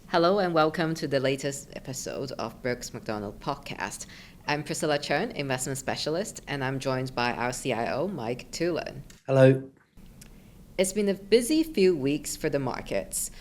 Hello and welcome to the latest episode of Brooks Macdonald podcast. I'm Priscilla Cheung, investment specialist, and I'm joined by our CIO, Mike Toolan. Hello. It's been a busy few weeks for the markets.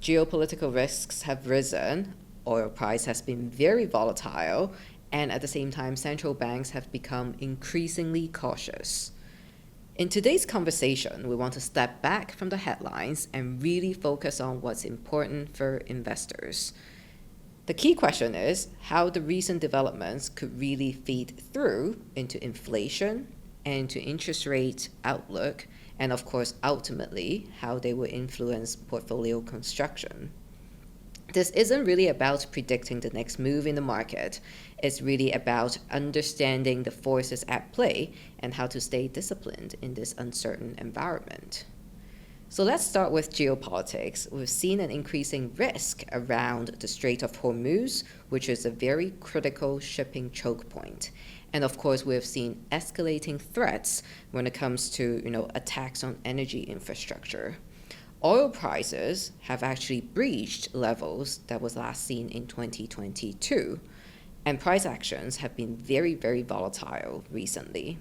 Geopolitical risks have risen, oil price has been very volatile, and at the same time, central banks have become increasingly cautious. In today's conversation, we want to step back from the headlines and really focus on what's important for investors. The key question is how the recent developments could really feed through into inflation and to interest rate outlook, and of course, ultimately, how they will influence portfolio construction. This isn't really about predicting the next move in the market. It's really about understanding the forces at play and how to stay disciplined in this uncertain environment. So let's start with geopolitics. We've seen an increasing risk around the Strait of Hormuz, which is a very critical shipping choke point. And of course, we've seen escalating threats when it comes to, attacks on energy infrastructure. Oil prices have actually breached levels that was last seen in 2022, and price actions have been very, very volatile recently.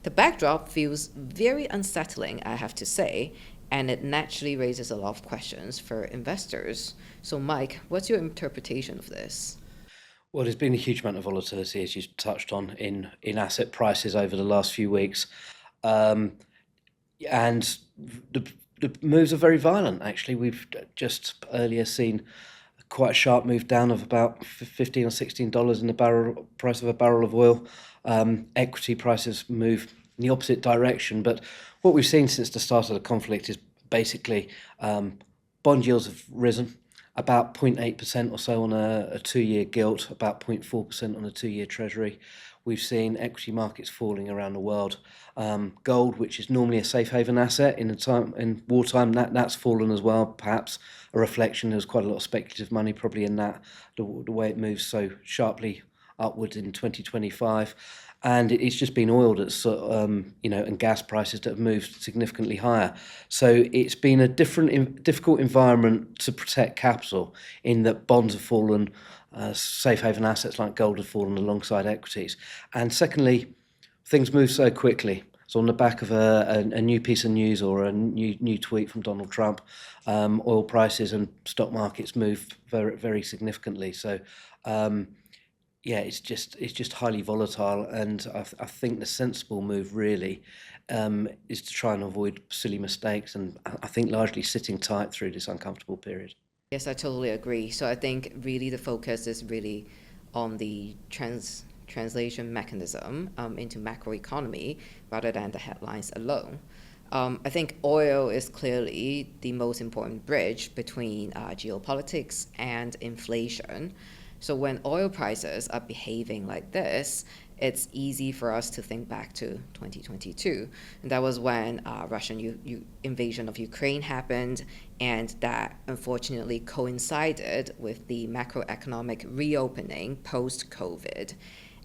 The backdrop feels very unsettling, I have to say, and it naturally raises a lot of questions for investors. So, Mike, what's your interpretation of this? Well, there's been a huge amount of volatility, as you touched on, in asset prices over the last few weeks. Um, and the moves are very violent, actually. We've just earlier seen quite a sharp move down of about $15 or $16 in the price of a barrel of oil. Equity prices move in the opposite direction. But what we've seen since the start of the conflict is basically bond yields have risen about 0.8% or so on a two-year gilt, about 0.4% on a two-year treasury. We've seen equity markets falling around the world. Gold, which is normally a safe haven asset in wartime, that's fallen as well. Perhaps a reflection. There's quite a lot of speculative money probably in that, the way it moves so sharply upwards in 2025. And it's just been oil that's, and gas prices that have moved significantly higher. So it's been a difficult environment to protect capital in that bonds have fallen, safe haven assets like gold have fallen alongside equities. And secondly, things move so quickly. So on the back of a new piece of news or a new tweet from Donald Trump, oil prices and stock markets move very, very significantly. So it's just highly volatile, and I think the sensible move really is to try and avoid silly mistakes, and I think largely sitting tight through this uncomfortable period. Yes, I totally agree. So I think really the focus is really on the translation mechanism into macroeconomy rather than the headlines alone. I think oil is clearly the most important bridge between geopolitics and inflation. So when oil prices are behaving like this, it's easy for us to think back to 2022. And that was when Russian invasion of Ukraine happened, and that unfortunately coincided with the macroeconomic reopening post-COVID.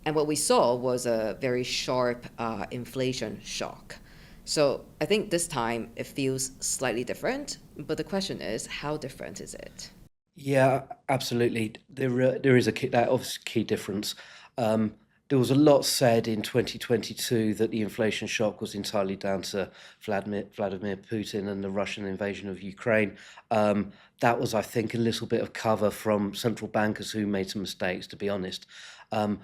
And what we saw was a very sharp inflation shock. So I think this time it feels slightly different, but the question is, how different is it? Yeah, absolutely. There is that obvious key difference. There was a lot said in 2022 that the inflation shock was entirely down to Vladimir Putin and the Russian invasion of Ukraine. That was, I think, a little bit of cover from central bankers who made some mistakes, to be honest. Um,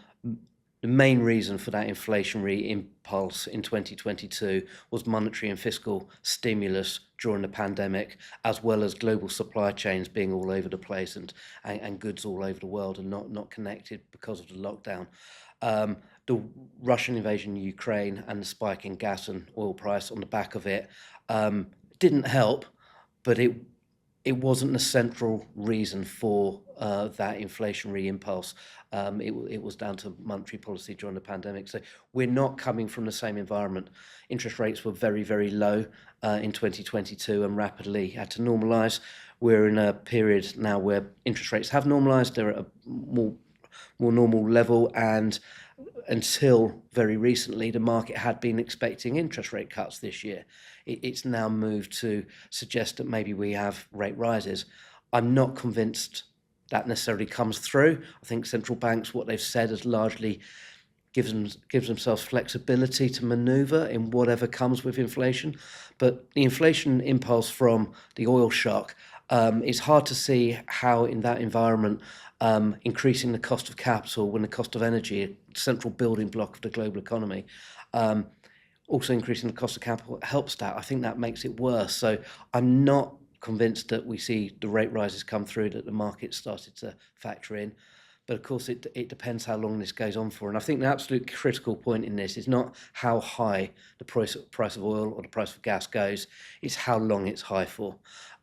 the main reason for that inflationary impulse in 2022 was monetary and fiscal stimulus during the pandemic, as well as global supply chains being all over the place and goods all over the world and not connected because of the lockdown. The Russian invasion of Ukraine and the spike in gas and oil price on the back of it didn't help, but it wasn't the central reason for that inflationary impulse. It was down to monetary policy during the pandemic. So we're not coming from the same environment. Interest rates were very, very low in 2022 and rapidly had to normalise. We're in a period now where interest rates have normalised. They're at a more normal level, and until very recently, the market had been expecting interest rate cuts this year. It's now moved to suggest that maybe we have rate rises. I'm not convinced that necessarily comes through. I think central banks, what they've said, has largely gives themselves flexibility to maneuver in whatever comes with inflation. But the inflation impulse from the oil shock, it's hard to see how in that environment, increasing the cost of capital when the cost of energy, a central building block of the global economy, also increasing the cost of capital helps that. I think that makes it worse. So I'm not convinced that we see the rate rises come through that the market started to factor in. But of course, it depends how long this goes on for. And I think the absolute critical point in this is not how high the price of oil or the price of gas goes, it's how long it's high for.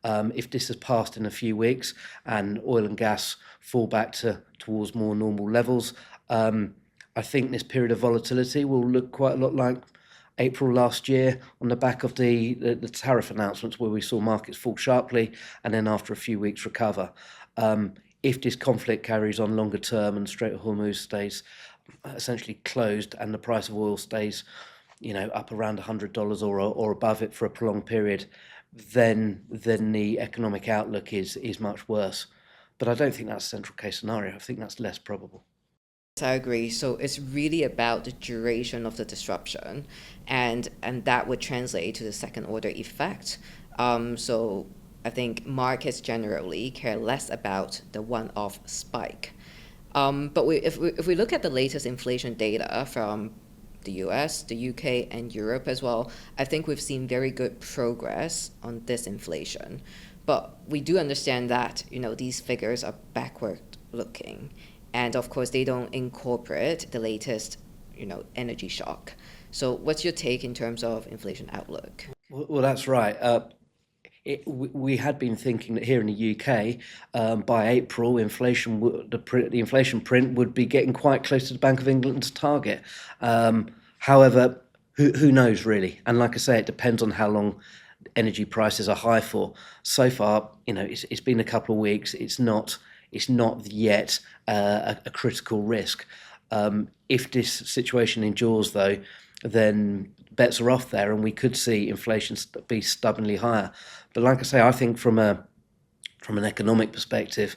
If this has passed in a few weeks and oil and gas fall back towards more normal levels, I think this period of volatility will look quite a lot like April last year on the back of the tariff announcements, where we saw markets fall sharply and then after a few weeks recover. If this conflict carries on longer term and Strait of Hormuz stays essentially closed and the price of oil stays, up around $100 or above it for a prolonged period, then the economic outlook is much worse. But I don't think that's a central case scenario. I think that's less probable. I agree. So it's really about the duration of the disruption, and that would translate to the second order effect. So I think markets generally care less about the one-off spike. But if we look at the latest inflation data from the US, the UK, and Europe as well, I think we've seen very good progress on disinflation. But we do understand that these figures are backward looking, and of course they don't incorporate the latest energy shock. So what's your take in terms of inflation outlook? Well, that's right. We had been thinking that here in the UK, by April, the inflation print would be getting quite close to the Bank of England's target. However, who knows really? And like I say, it depends on how long energy prices are high for. So far, it's been a couple of weeks. It's not yet a critical risk. If this situation endures, though, then bets are off there, and we could see inflation be stubbornly higher. But like I say, I think from an economic perspective,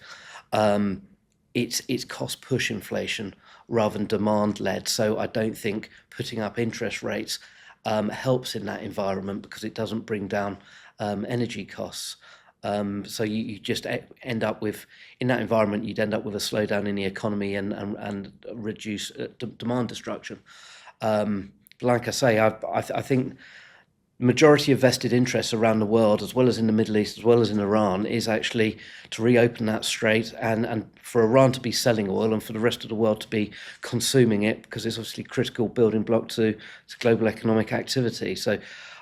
it's cost push inflation rather than demand led. So I don't think putting up interest rates helps in that environment, because it doesn't bring down energy costs. So you just end up with, in that environment, you'd end up with a slowdown in the economy and reduce demand destruction. Like I say, I think the majority of vested interests around the world, as well as in the Middle East, as well as in Iran, is actually to reopen that strait and for Iran to be selling oil and for the rest of the world to be consuming it, because it's obviously a critical building block to global economic activity. So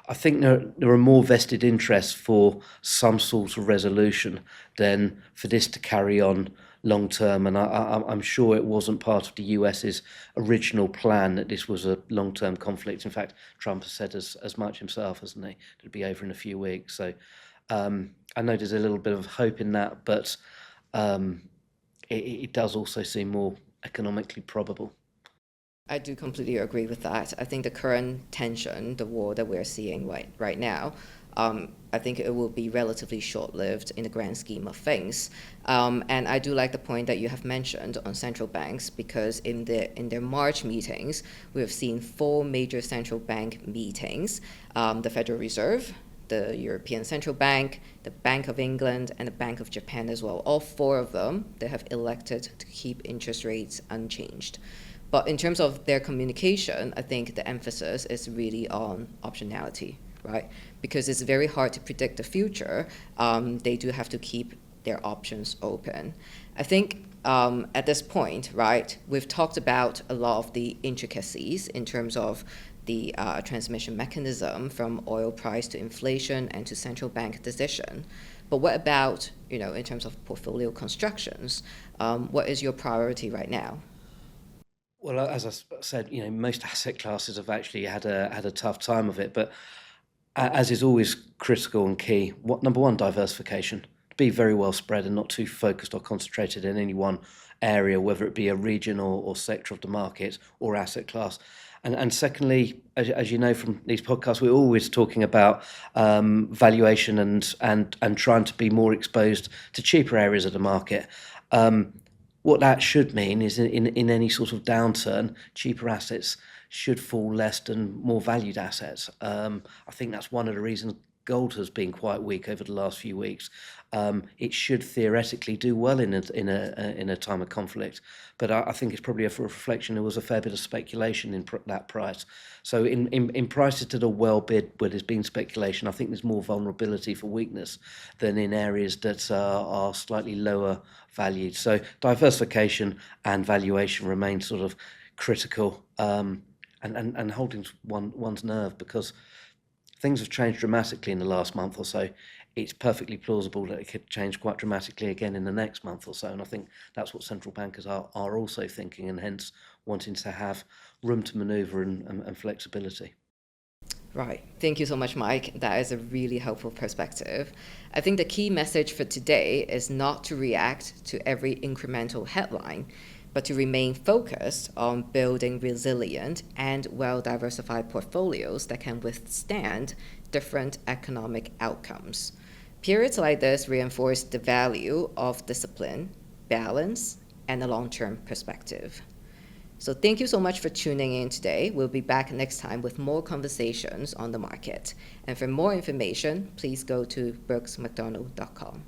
I think there are more vested interests for some sort of resolution than for this to carry on long term. And I'm sure it wasn't part of the US's original plan that this was a long term conflict. In fact, Trump has said as much himself, hasn't he? It'll be over in a few weeks. So I know there's a little bit of hope in that, but it does also seem more economically probable. I do completely agree with that. I think the current tension, the war that we're seeing right now, I think it will be relatively short-lived in the grand scheme of things. And I do like the point that you have mentioned on central banks, because in their March meetings, we have seen 4 major central bank meetings: the Federal Reserve, the European Central Bank, the Bank of England, and the Bank of Japan as well. All 4 of them, they have elected to keep interest rates unchanged. But in terms of their communication, I think the emphasis is really on optionality, right? Because it's very hard to predict the future. They do have to keep their options open. I think at this point, right, we've talked about a lot of the intricacies in terms of the transmission mechanism from oil price to inflation and to central bank decision. But what about, in terms of portfolio constructions? What is your priority right now? Well, as I said, most asset classes have actually had a tough time of it. But as is always critical and key, number one, diversification. Be very well spread and not too focused or concentrated in any one area, whether it be a region or sector of the market or asset class. And secondly, as you know from these podcasts, we're always talking about valuation and trying to be more exposed to cheaper areas of the market. What that should mean is in any sort of downturn, cheaper assets should fall less than more valued assets. I think that's one of the reasons gold has been quite weak over the last few weeks. It should theoretically do well in a time of conflict, but I think it's probably a reflection. There was a fair bit of speculation in that price. So in prices that are well bid where there's been speculation, I think there's more vulnerability for weakness than in areas that are slightly lower valued. So diversification and valuation remain sort of critical, and holding one's nerve, because things have changed dramatically in the last month or so. It's perfectly plausible that it could change quite dramatically again in the next month or so. And I think that's what central bankers are also thinking, and hence wanting to have room to manoeuvre and flexibility. Right. Thank you so much, Mike. That is a really helpful perspective. I think the key message for today is not to react to every incremental headline, but to remain focused on building resilient and well-diversified portfolios that can withstand different economic outcomes. Periods like this reinforce the value of discipline, balance, and a long-term perspective. So thank you so much for tuning in today. We'll be back next time with more conversations on the market. And for more information, please go to brooksmcdonald.com.